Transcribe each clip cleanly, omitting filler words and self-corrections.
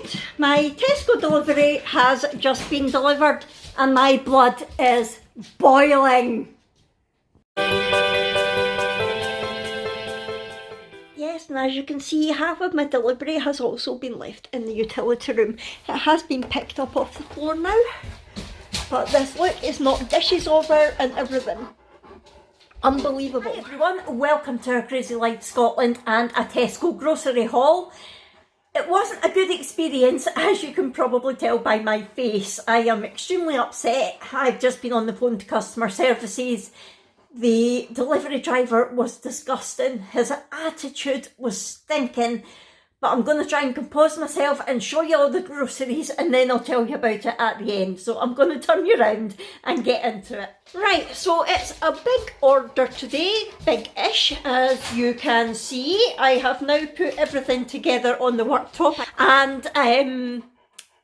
Right, my Tesco delivery has just been delivered and my blood is boiling. Yes, and as you can see, half of my delivery has also been left in the utility room. It has been picked up off the floor now, but this, look, it's not dishes over and everything. Unbelievable. Hi everyone, welcome to our Crazy Life Scotland and a Tesco grocery haul. It wasn't a good experience, as you can probably tell by my face. I am extremely upset. I've just been on the phone to customer services. The delivery driver was disgusting. His attitude was stinking. But I'm going to try and compose myself and show you all the groceries and then I'll tell you about it at the end. So I'm going to turn you around and get into it. Right, so it's a big order today, big-ish as you can see. I have now put everything together on the worktop and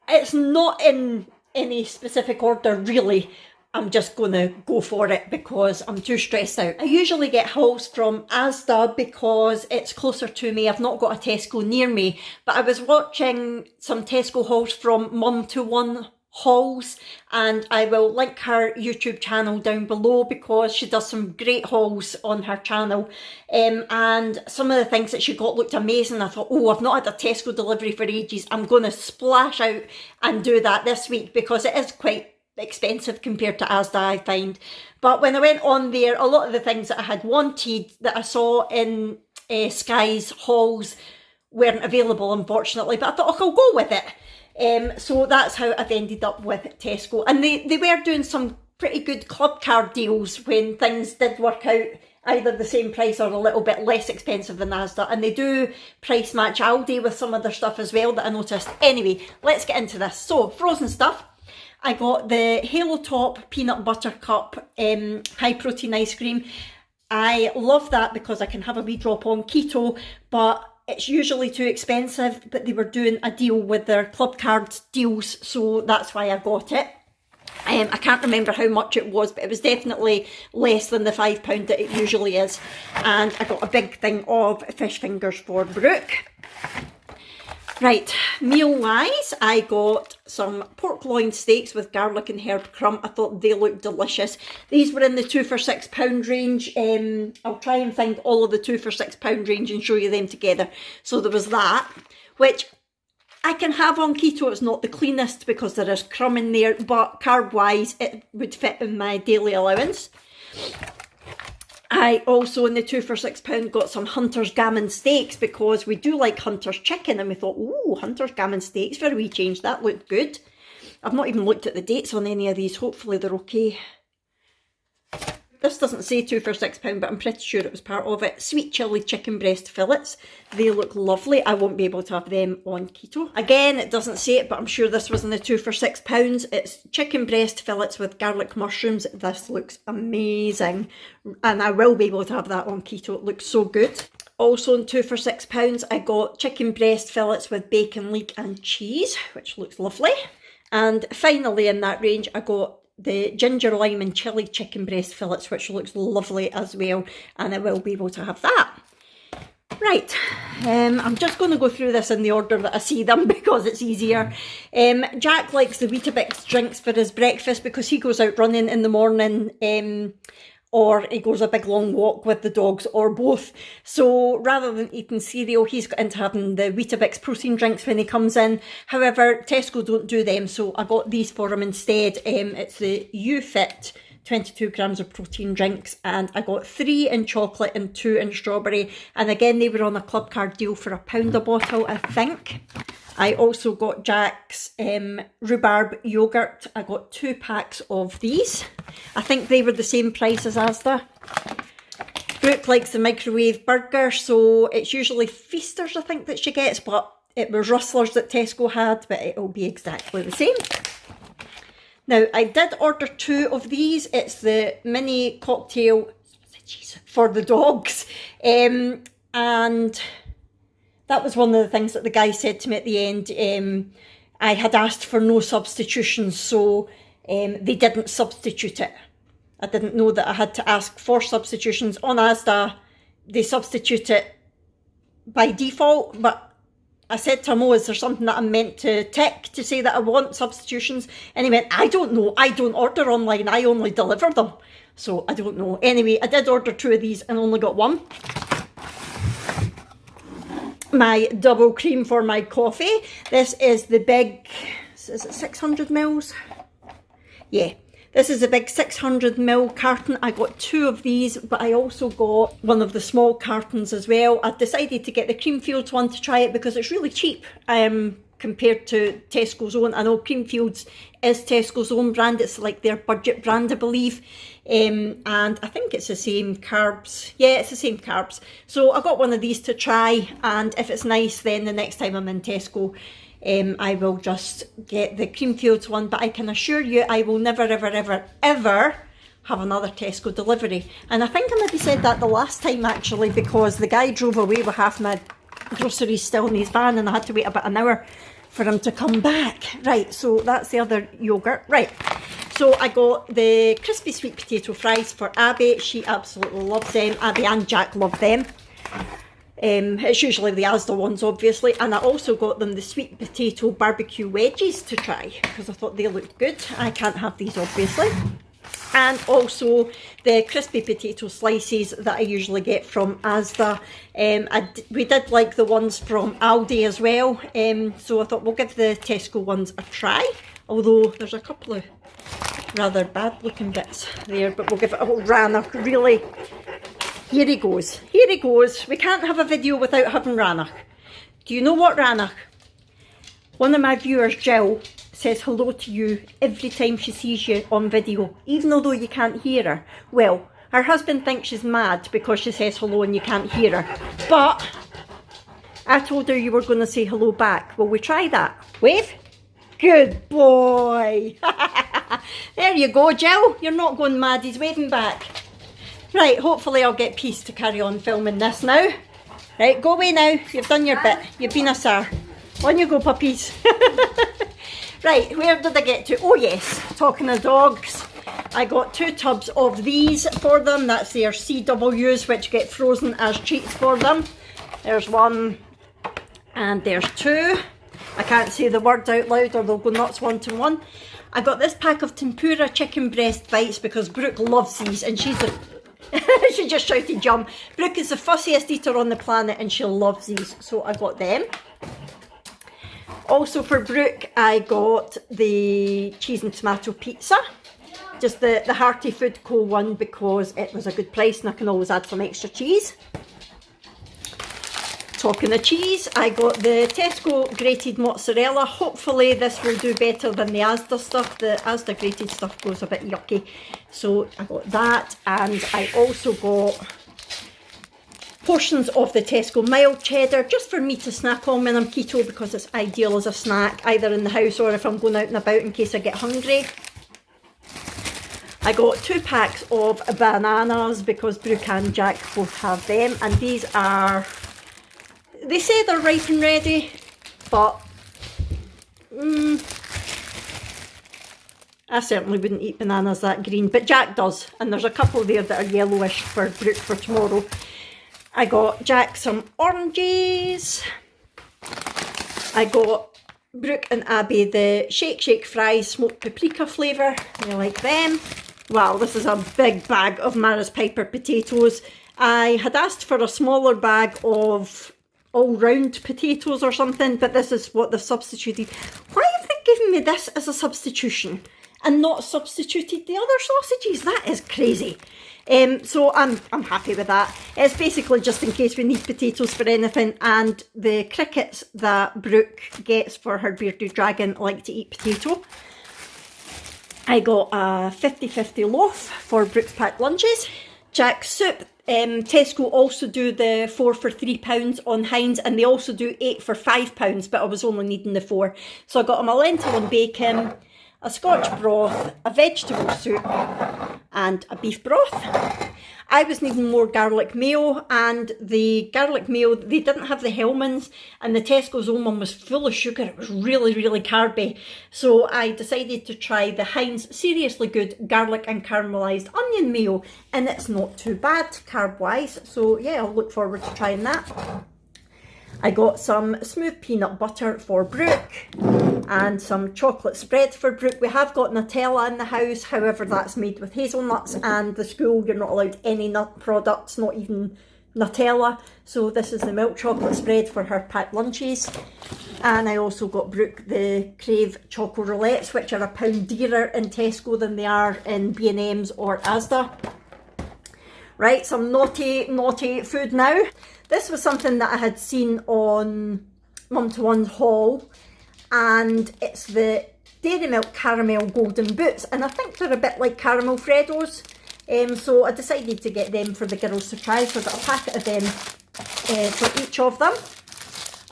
it's not in any specific order really. I'm just going to go for it because I'm too stressed out. I usually get hauls from Asda because it's closer to me. I've not got a Tesco near me, but I was watching some Tesco hauls from Mum to One hauls, and I will link her YouTube channel down below because she does some great hauls on her channel. And some of the things that she got looked amazing. I thought, oh, I've not had a Tesco delivery for ages. I'm going to splash out and do that this week because it is quite expensive compared to Asda, I find. But when I went on there, a lot of the things that I had wanted that I saw in Sky's hauls weren't available, unfortunately, but I thought, oh, I'll go with it. So that's how I've ended up with Tesco. And they were doing some pretty good club card deals when things did work out either the same price or a little bit less expensive than Asda. And they do price match Aldi with some of their stuff as well that I noticed. Anyway, let's get into this. So, frozen stuff. I got the Halo Top Peanut Butter Cup high protein ice cream. I love that because I can have a wee drop on keto, but it's usually too expensive, but they were doing a deal with their club card deals, so that's why I got it. I can't remember how much it was, but it was definitely less than the £5 that it usually is. And I got a big thing of fish fingers for Brooke. Right, meal-wise, I got some pork loin steaks with garlic and herb crumb. I thought they looked delicious. These were in the 2 for £6 range. I'll try and find all of the 2 for £6 range and show you them together. So there was that, which I can have on keto. It's not the cleanest because there is crumb in there, but carb-wise, it would fit in my daily allowance. I also, in the 2 for £6, got some Hunter's Gammon steaks because we do like Hunter's chicken, and we thought, ooh, Hunter's Gammon steaks for a wee change. That looked good. I've not even looked at the dates on any of these. Hopefully they're okay. This doesn't say 2 for £6, but I'm pretty sure it was part of it. Sweet chilli chicken breast fillets. They look lovely. I won't be able to have them on keto. Again, it doesn't say it, but I'm sure this was in the 2 for £6. It's chicken breast fillets with garlic mushrooms. This looks amazing. And I will be able to have that on keto. It looks so good. Also in 2 for £6, I got chicken breast fillets with bacon, leek and cheese, which looks lovely. And finally in that range, I got the ginger, lime and chilli chicken breast fillets, which looks lovely as well, and I will be able to have that. Right, I'm just going to go through this in the order that I see them because it's easier. Jack likes the Weetabix drinks for his breakfast because he goes out running in the morning, or he goes a big long walk with the dogs, or both. So rather than eating cereal, he's got into having the Weetabix protein drinks when he comes in. However, Tesco don't do them, so I got these for him instead. It's the UFit 22 grams of protein drinks, and I got 3 in chocolate and 2 in strawberry. And again, they were on a club card deal for £1 a bottle, I think. I also got Jack's rhubarb yoghurt. I got 2 packs of these. I think they were the same price as Asda. Brooke likes the microwave burger, so it's usually Feasters, I think, that she gets, but it was Rustlers that Tesco had, but it'll be exactly the same. Now, I did order 2 of these. It's the mini cocktail for the dogs, and that was one of the things that the guy said to me at the end. I had asked for no substitutions, so they didn't substitute it. I didn't know that I had to ask for substitutions. On Asda, they substitute it by default, but I said to him, oh, is there something that I'm meant to tick to say that I want substitutions? And he went, I don't know, I don't order online, I only deliver them. So I don't know. Anyway, I did order 2 of these and only got 1. My double cream for my coffee. This is the big, is it 600 mils? Yeah. This is a big 600ml carton. I got 2 of these, but I also got one of the small cartons as well. I decided to get the Creamfields one to try it because it's really cheap compared to Tesco's own. I know Creamfields is Tesco's own brand. It's like their budget brand, I believe. And I think it's the same carbs. Yeah, it's the same carbs. So I got one of these to try, and if it's nice, then the next time I'm in Tesco, I will just get the Creamfields one, but I can assure you I will never, ever, ever, ever have another Tesco delivery. And I think I maybe said that the last time actually, because the guy drove away with half my groceries still in his van and I had to wait about an hour for him to come back. Right, so that's the other yoghurt. Right, so I got the crispy sweet potato fries for Abby. She absolutely loves them. Abby and Jack love them. It's usually the Asda ones, obviously, and I also got them the sweet potato barbecue wedges to try because I thought they looked good. I can't have these, obviously. And also the crispy potato slices that I usually get from Asda. We did like the ones from Aldi as well, so I thought we'll give the Tesco ones a try, although there's a couple of rather bad looking bits there, but we'll give it a whole Rannoch, really. Here he goes. Here he goes. We can't have a video without having Rannoch. Do you know what, Rannoch? One of my viewers, Jill, says hello to you every time she sees you on video, even though you can't hear her. Well, her husband thinks she's mad because she says hello and you can't hear her. But I told her you were going to say hello back. Will we try that? Wave? Good boy. There you go, Jill. You're not going mad. He's waving back. Right, hopefully I'll get peace to carry on filming this now. Right, go away now. You've done your bit. You've been a star. On you go, puppies. Right, where did I get to? Oh yes, talking of dogs. I got 2 tubs of these for them. That's their CWs, which get frozen as treats for them. There's 1 and there's 2. I can't say the words out loud or they'll go nuts wanting 1. I got this pack of tempura chicken breast bites because Brooke loves these and she's the... she just shouted jump. Brooke is the fussiest eater on the planet and she loves these, so I got them. Also for Brooke, I got the cheese and tomato pizza. Just the Hearty Food Co one because it was a good price and I can always add some extra cheese. Talking of cheese, I got the Tesco grated mozzarella. Hopefully this will do better than the Asda stuff. The Asda grated stuff goes a bit yucky. So I got that, and I also got portions of the Tesco mild cheddar just for me to snack on when I'm keto because it's ideal as a snack either in the house or if I'm going out and about in case I get hungry. I got 2 packs of bananas because Brooke and Jack both have them, and these are... They say they're ripe and ready, but I certainly wouldn't eat bananas that green, but Jack does, and there's a couple there that are yellowish for Brooke for tomorrow. I got Jack some oranges. I got Brooke and Abby the Shake fries, smoked paprika flavour. They like them. Wow, this is a big bag of Maris Piper potatoes. I had asked for a smaller bag of all-round potatoes or something, but this is what they've substituted. Why have they given me this as a substitution and not substituted the other sausages? That is crazy. So I'm happy with that. It's basically just in case we need potatoes for anything, and the crickets that Brooke gets for her bearded dragon like to eat potato. I got a 50-50 loaf for Brooke's packed lunches. Jack's soup. Tesco also do the 4 for £3 on Heinz, and they also do 8 for £5, but I was only needing the 4. So I got him a lentil and bacon, a Scotch broth, a vegetable soup, and a beef broth. I was needing more garlic mayo, and the garlic mayo, they didn't have the Hellmann's, and the Tesco's own one was full of sugar. It was really, really carby. So I decided to try the Heinz Seriously Good garlic and caramelised onion mayo, and it's not too bad carb-wise. So yeah, I'll look forward to trying that. I got some smooth peanut butter for Brooke and some chocolate spread for Brooke. We have got Nutella in the house, however that's made with hazelnuts, and the school you're not allowed any nut products, not even Nutella. So this is the milk chocolate spread for her packed lunches. And I also got Brooke the Crave Choco Roulettes, which are £1 dearer in Tesco than they are in B&M's or Asda. Right, some naughty food now. This was something that I had seen on Mum to One's haul, and it's the Dairy Milk Caramel Golden Boots, and I think they're a bit like Caramel Freddos. So I decided to get them for the girls to try, so I got a packet of them for each of them.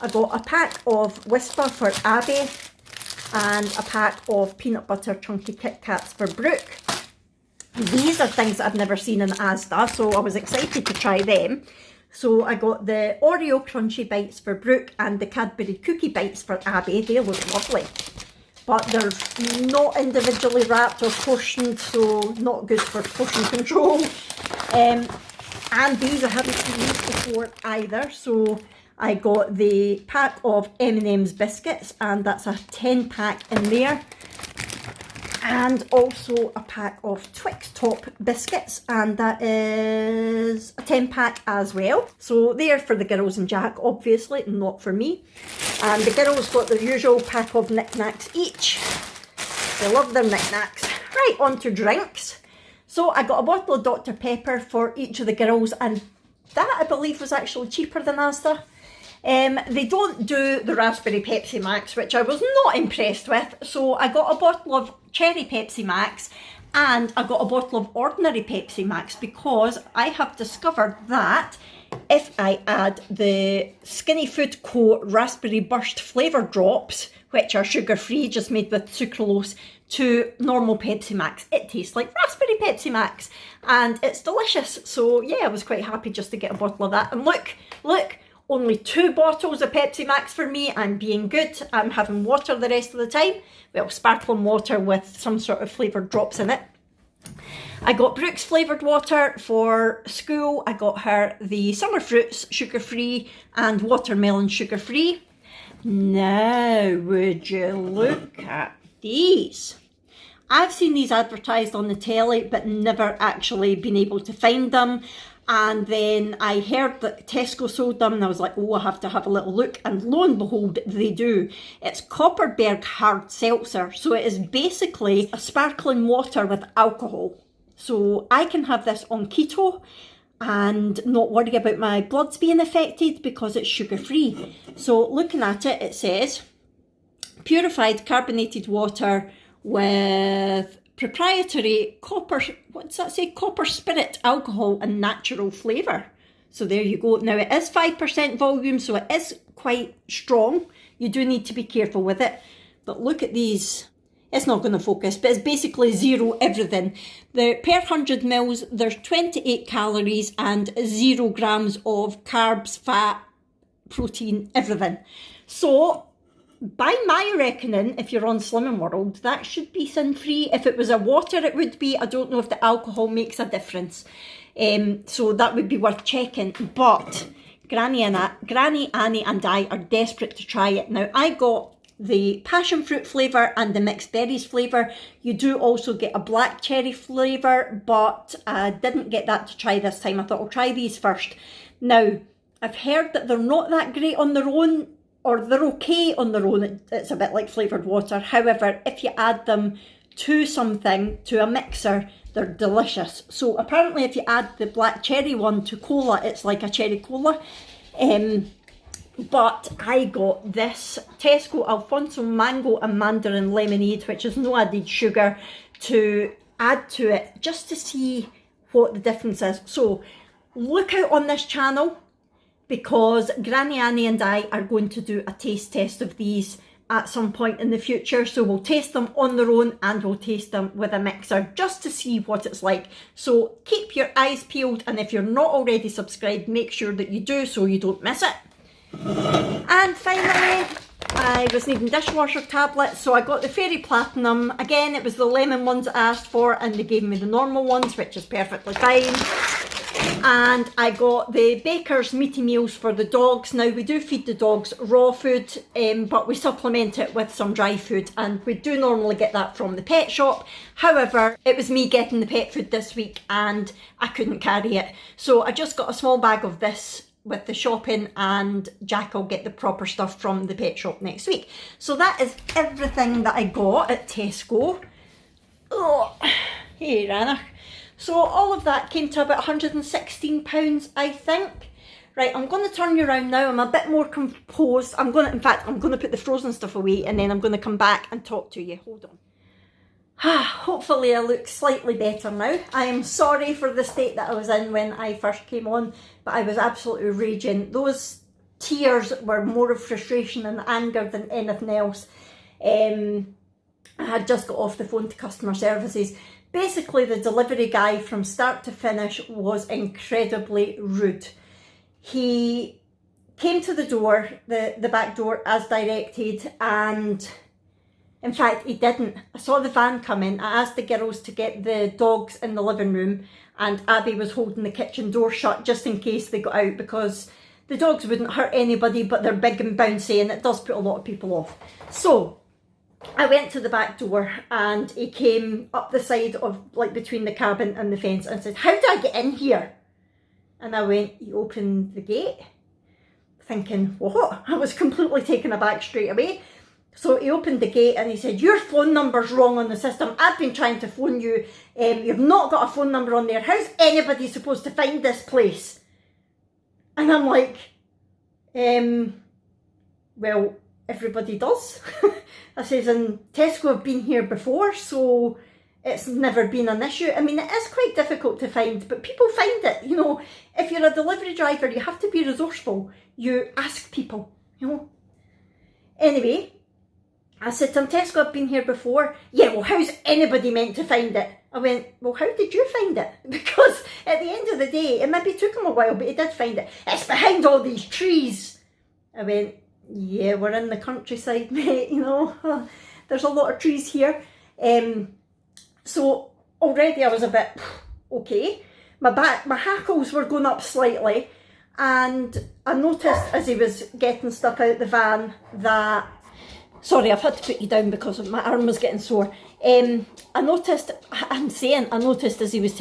I got a pack of Whisper for Abby and a pack of peanut butter chunky Kit Kats for Brooke. These are things that I've never seen in Asda, so I was excited to try them. So I got the Oreo Crunchy Bites for Brooke and the Cadbury Cookie Bites for Abby. They look lovely, but they're not individually wrapped or portioned, so not good for portion control. And these, I haven't seen these before either, so I got the pack of M&M's biscuits, and that's a 10 pack in there. And also a pack of Twix Top biscuits, and that is a 10 pack as well. So they're for the girls and Jack, obviously, not for me. And the girls got the usual pack of knickknacks each. They love their knickknacks. Right, on to drinks. So I got a bottle of Dr. Pepper for each of the girls, and that I believe was actually cheaper than Asda. They don't do the Raspberry Pepsi Max, which I was not impressed with, so I got a bottle of Cherry Pepsi Max and I got a bottle of ordinary Pepsi Max, because I have discovered that if I add the Skinny Food Co. Raspberry Burst flavour drops, which are sugar-free, just made with sucralose, to normal Pepsi Max, it tastes like Raspberry Pepsi Max, and it's delicious. So yeah, I was quite happy just to get a bottle of that. And look, only 2 bottles of Pepsi Max for me. I'm being good. I'm having water the rest of the time. Well, sparkling water with some sort of flavoured drops in it. I got Brooke's flavoured water for school. I got her the Summer Fruits sugar-free and watermelon sugar-free. Now, would you look at these? I've seen these advertised on the telly, but never actually been able to find them. And then I heard that Tesco sold them, and I was like, oh, I have to have a little look. And lo and behold, they do. It's Copperberg Hard Seltzer. So it is basically a sparkling water with alcohol. So I can have this on keto and not worry about my bloods being affected because it's sugar-free. So looking at it, it says, purified carbonated water with proprietary copper, what does that say? Copper spirit, alcohol and natural flavour. So there you go. Now it is 5% volume, so it is quite strong. You do need to be careful with it. But look at these. It's not going to focus, but it's basically zero everything. Per 100 mils, there's 28 calories and 0 grams of carbs, fat, protein, everything. So by my reckoning, if you're on Slimming World, that should be sin-free. If it was a water, it would be. I don't know if the alcohol makes a difference. So that would be worth checking. But Granny, Annie and I are desperate to try it. Now, I got the passion fruit flavour and the mixed berries flavour. You do also get a black cherry flavour, but I didn't get that to try this time. I thought I'll try these first. Now, I've heard that they're not that great on their own, or they're okay on their own. It's a bit like flavoured water. However, if you add them to something, to a mixer, they're delicious. So apparently if you add the black cherry one to cola, it's like a cherry cola. But I got this Tesco Alfonso Mango and Mandarin Lemonade, which has no added sugar, to add to it just to see what the difference is. So look out on this channel, because Granny Annie and I are going to do a taste test of these at some point in the future. So we'll taste them on their own and we'll taste them with a mixer just to see what it's like. So keep your eyes peeled, and if you're not already subscribed, make sure that you do so you don't miss it. And finally, I was needing dishwasher tablets, so I got the Fairy Platinum. Again, it was the lemon ones I asked for, and they gave me the normal ones, which is perfectly fine. And I got the Baker's Meaty Meals for the dogs. Now we do feed the dogs raw food, but we supplement it with some dry food, and we do normally get that from the pet shop. However, it was me getting the pet food this week and I couldn't carry it. So I just got a small bag of this with the shopping, and Jack will get the proper stuff from the pet shop next week. So that is everything that I got at Tesco. Oh, hey Ranach. So all of that came to about £116, I think. Right, I'm going to turn you around now. I'm a bit more composed. In fact, I'm going to put the frozen stuff away and then I'm going to come back and talk to you. Hold on. Hopefully I look slightly better now. I am sorry for the state that I was in when I first came on, but I was absolutely raging. Those tears were more of frustration and anger than anything else. I had just got off the phone to customer services. Basically, the delivery guy from start to finish was incredibly rude. He came to the door, the back door, as directed, and in fact, he didn't. I saw the van come in. I asked the girls to get the dogs in the living room, and Abby was holding the kitchen door shut just in case they got out, because the dogs wouldn't hurt anybody, but they're big and bouncy and it does put a lot of people off. So I went to the back door and he came up the side of, like, between the cabin and the fence and said, "How do I get in here?" And I went, "You open the gate." Thinking, what? I was completely taken aback straight away. So he opened the gate and he said, "Your phone number's wrong on the system. I've been trying to phone you. You've not got a phone number on there. How's anybody supposed to find this place?" And I'm like, well, everybody does. I says, and Tesco have been here before, so it's never been an issue. I mean, it is quite difficult to find, but people find it. You know, if you're a delivery driver, you have to be resourceful. You ask people, you know. Anyway, I said to him, "Tesco have been here before." "Yeah, well, how's anybody meant to find it?" I went, "Well, how did you find it?" Because at the end of the day, it maybe took him a while, but he did find it. "It's behind all these trees." I went, "Yeah, we're in the countryside, mate, you know. There's a lot of trees here." So already I was a bit, okay. My hackles were going up slightly, and I noticed as he was getting stuff out the van that, sorry, I've had to put you down because my arm was getting sore. I noticed as he was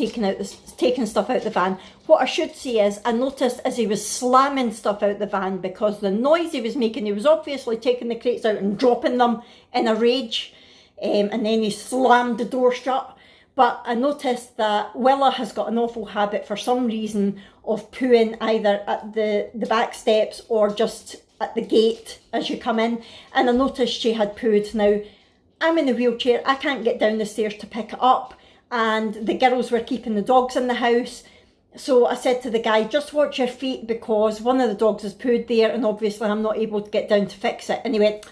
taking stuff out the van. What I should say is, I noticed as he was slamming stuff out the van, because the noise he was making, he was obviously taking the crates out and dropping them in a rage, and then he slammed the door shut. But I noticed that Willa has got an awful habit for some reason of pooing either at the back steps or just at the gate as you come in, and I noticed she had pooed. Now, I'm in a wheelchair, I can't get down the stairs to pick it up, and the girls were keeping the dogs in the house. So I said to the guy, "Just watch your feet, because one of the dogs has pooed there and obviously I'm not able to get down to fix it." And he went,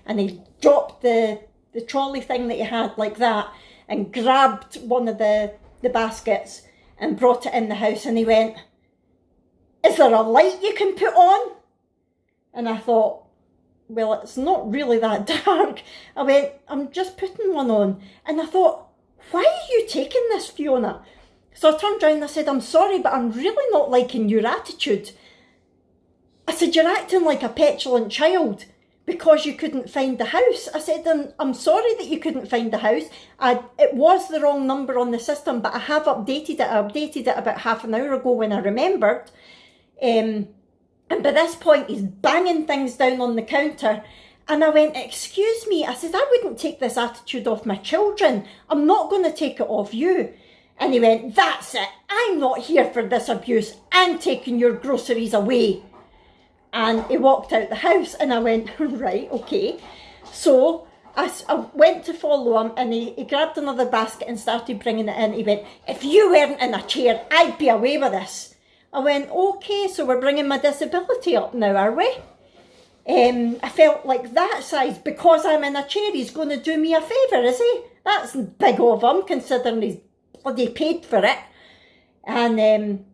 and he dropped the trolley thing that he had like that and grabbed one of the baskets and brought it in the house, and he went, "Is there a light you can put on?" And I thought, well, it's not really that dark. I went, "I'm just putting one on." And I thought, why are you taking this, Fiona? So I turned around and I said, "I'm sorry, but I'm really not liking your attitude." I said, "You're acting like a petulant child because you couldn't find the house." I said, I'm sorry that you couldn't find the house. It was the wrong number on the system, but I have updated it. I updated it about half an hour ago when I remembered. And by this point, he's banging things down on the counter. And I went, "Excuse me," I said, "I wouldn't take this attitude off my children. I'm not going to take it off you." And he went, "That's it. I'm not here for this abuse. I'm taking your groceries away." And he walked out the house, and I went, right, okay. So I went to follow him, and he grabbed another basket and started bringing it in. He went, "If you weren't in a chair, I'd be away with this." I went, "Okay, so we're bringing my disability up now, are we?" I felt like that size, because I'm in a chair, he's going to do me a favour, is he? That's big of him, considering he's bloody paid for it. And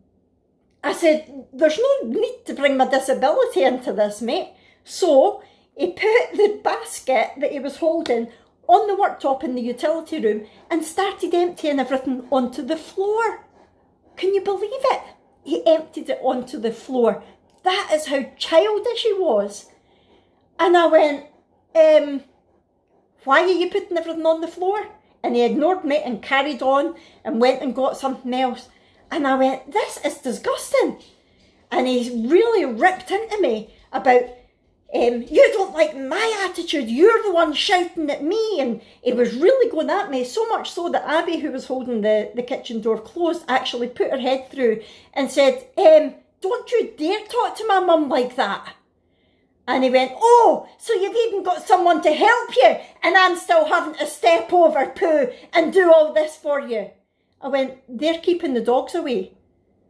I said, "There's no need to bring my disability into this, mate." So he put the basket that he was holding on the worktop in the utility room and started emptying everything onto the floor. Can you believe it? He emptied it onto the floor. That is how childish he was. And I went, why are you putting everything on the floor? And he ignored me and carried on and went and got something else. And I went, this is disgusting. And he really ripped into me about, you don't like my attitude, you're the one shouting at me. And he was really going at me, so much so that Abby, who was holding the kitchen door closed, actually put her head through and said, don't you dare talk to my mum like that. And he went, oh, so you've even got someone to help you, and I'm still having to step over poo and do all this for you. I went, they're keeping the dogs away.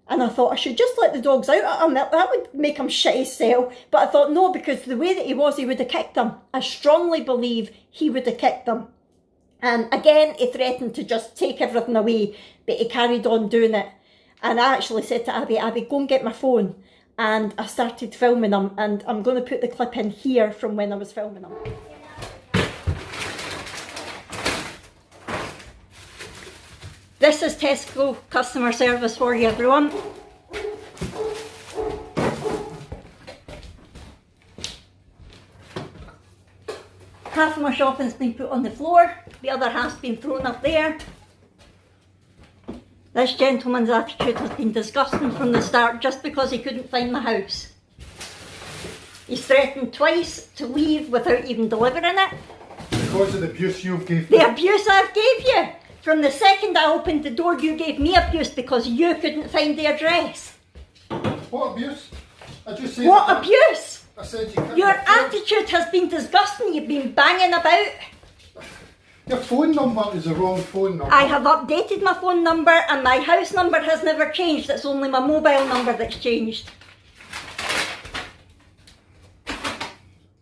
And I thought I should just let the dogs out at him. That would make him shit his cell. But I thought, no, because the way that he was, he would have kicked them. I strongly believe he would have kicked them. And again, he threatened to just take everything away, but he carried on doing it. And I actually said to Abby, go and get my phone. And I started filming him, and I'm going to put the clip in here from when I was filming him. This is Tesco customer service for you, everyone. Half of my shopping's been put on the floor, the other half's been thrown up there. This gentleman's attitude has been disgusting from the start just because he couldn't find my house. He's threatened twice to leave without even delivering it. Because of the abuse you've gave me. The abuse I've gave you! From the second I opened the door, you gave me abuse because you couldn't find the address. What abuse? I just said... What abuse? I said you can't... Your attitude has been disgusting. You've been banging about. Your phone number is the wrong phone number. I have updated my phone number and my house number has never changed. It's only my mobile number that's changed.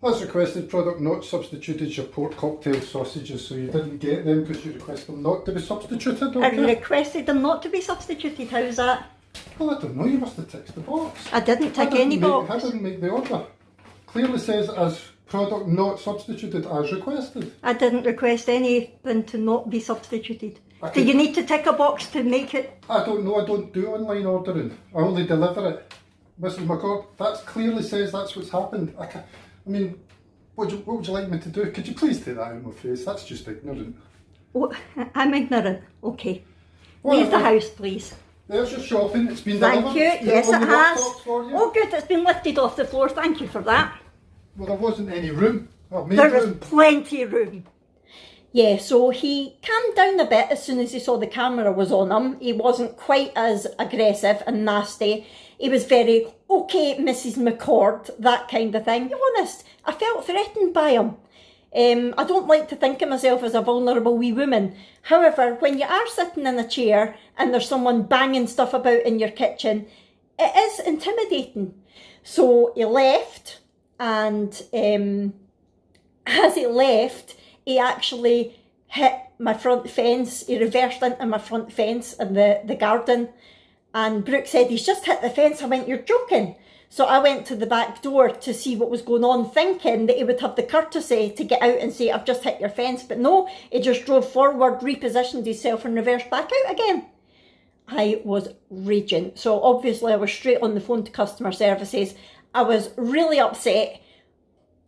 As requested, product not substituted your pork cocktail sausages, so you didn't get them because you requested them not to be substituted, okay? I requested them not to be substituted. How's that? Well, I don't know, you must have ticked the box. I didn't tick any box. I didn't make the order. Clearly says as product not substituted as requested. I didn't request anything to not be substituted. Do you need to tick a box to make it? I don't know, I don't do online ordering. I only deliver it. Mrs. McCord, that clearly says that's what's happened. I mean, what would you like me to do? Could you please take that out of my face? That's just ignorant. Oh, I'm ignorant. Okay. Well, Leave the house, please. There's your shopping. It's been Thank delivered. you. Yes, it has. Oh, good. It's been lifted off the floor. Thank you for that. Well, there wasn't any room. There was plenty of room. Yeah, so he calmed down a bit as soon as he saw the camera was on him. He wasn't quite as aggressive and nasty. He was very, okay, Mrs. McCord, that kind of thing. To be honest, I felt threatened by him. I don't like to think of myself as a vulnerable wee woman. However, when you are sitting in a chair and there's someone banging stuff about in your kitchen, it is intimidating. So he left, and as he left, he actually hit my front fence. He reversed into my front fence in the garden. And Brooke said, he's just hit the fence. I went, you're joking. So I went to the back door to see what was going on, thinking that he would have the courtesy to get out and say, I've just hit your fence. But no, he just drove forward, repositioned himself and reversed back out again. I was raging. So obviously I was straight on the phone to customer services. I was really upset.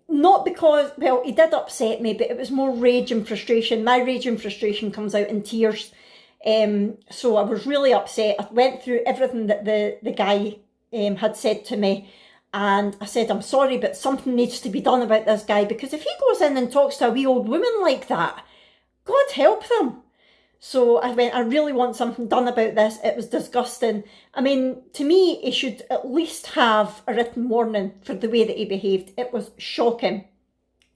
Not because, well, he did upset me, but it was more rage and frustration. My rage and frustration comes out in tears. So I was really upset. I went through everything that the guy had said to me, and I said, I'm sorry, but something needs to be done about this guy, because if he goes in and talks to a wee old woman like that, God help them. So I went, I really want something done about this. It was disgusting. I mean, to me, he should at least have a written warning for the way that he behaved. It was shocking.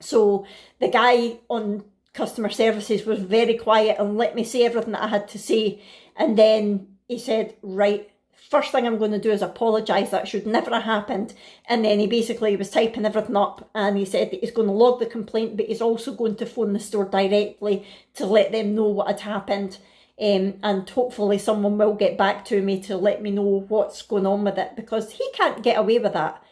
So the guy on customer services was very quiet and let me say everything that I had to say. And then he said, right, first thing I'm going to do is apologise. That should never have happened. And then he basically was typing everything up, and he said that he's going to log the complaint, but he's also going to phone the store directly to let them know what had happened. And hopefully someone will get back to me to let me know what's going on with it, because he can't get away with that.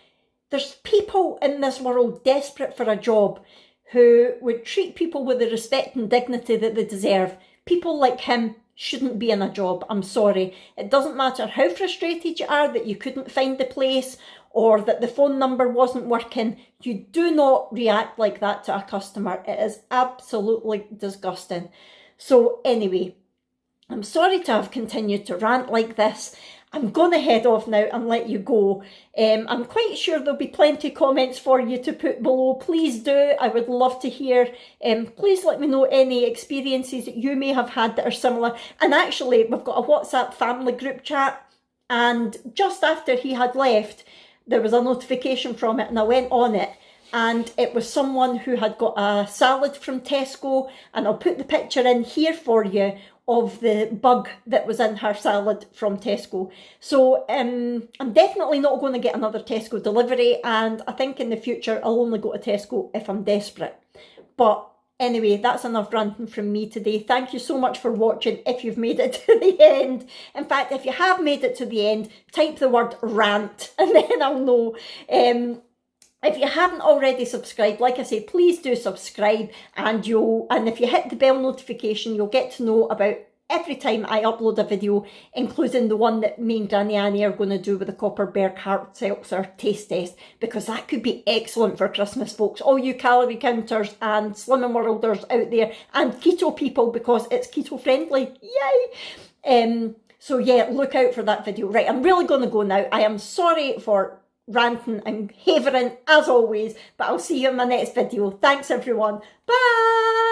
There's people in this world desperate for a job who would treat people with the respect and dignity that they deserve. People like him shouldn't be in a job. I'm sorry. It doesn't matter how frustrated you are that you couldn't find the place or that the phone number wasn't working. You do not react like that to a customer. It is absolutely disgusting. So anyway, I'm sorry to have continued to rant like this. I'm going to head off now and let you go. I'm quite sure there'll be plenty of comments for you to put below. Please do. I would love to hear. Please let me know any experiences that you may have had that are similar. And actually, we've got a WhatsApp family group chat. And just after he had left, there was a notification from it and I went on it. And it was someone who had got a salad from Tesco. And I'll put the picture in here for you of the bug that was in her salad from Tesco. So I'm definitely not going to get another Tesco delivery, and I think in the future I'll only go to Tesco if I'm desperate. But anyway, that's enough ranting from me today. Thank you so much for watching if you've made it to the end. In fact, if you have made it to the end, type the word rant and then I'll know. If you haven't already subscribed, like I say, please do subscribe, and if you hit the bell notification, you'll get to know about every time I upload a video, including the one that me and Granny Annie are going to do with the Copperberg Hard Seltzer taste test, because that could be excellent for Christmas, folks. All you calorie counters and slimming worlders out there, and keto people, because it's keto friendly. Yay! So yeah, look out for that video. Right, I'm really going to go now. I am sorry for ranting and havering as always, but I'll see you in my next video. Thanks everyone. Bye!